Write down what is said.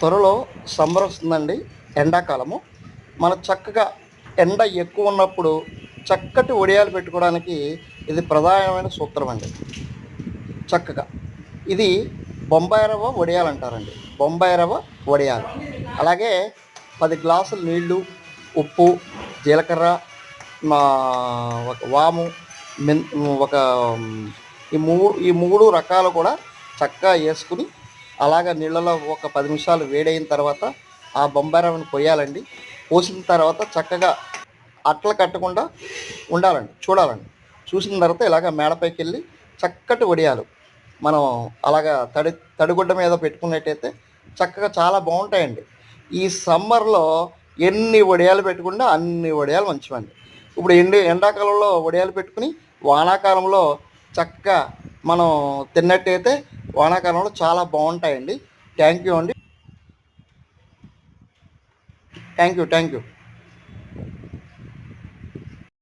త్వరలో సమ్మర్ వస్తుందండి, ఎండాకాలము. మనం చక్కగా ఎండ ఎక్కువ ఉన్నప్పుడు చక్కటి వడియాలు పెట్టుకోవడానికి ఇది ప్రధానమైన సూత్రం అండి. చక్కగా ఇది బొంబాయి రవ్వ వడియాలు అంటారండి, బొంబాయి రవ్వ వడియాలు. అలాగే 10 గ్లాసులు నీళ్ళు, ఉప్పు, జీలకర్ర, ఒక వాము, మెన్ ఒక ఈ మూడు రకాలు కూడా చక్కగా వేసుకుని అలాగ నీళ్ళలో ఒక 10 నిమిషాలు వేడైన తర్వాత ఆ బొంబాయి రవ్వను పోయాలండి. పోసిన తర్వాత చక్కగా అట్ల కట్టకుండా ఉండాలండి, చూడాలండి. చూసిన తర్వాత ఇలాగ మేడపైకి వెళ్ళి చక్కటి వడియాలు మనం అలాగా తడిగుడ్డ మీద పెట్టుకున్నట్టయితే చక్కగా చాలా బాగుంటాయండి. ఈ సమ్మర్లో ఎన్ని వడియాలు పెట్టుకుంటే అన్ని వడియాలు మంచివండి. ఇప్పుడు ఎండాకాలంలో వడియాలు పెట్టుకుని వానాకాలంలో చక్కగా మనం తిన్నట్టయితే వానాకాలంలో చాలా బాగుంటాయండి. థ్యాంక్ యూ అండి. Thank you.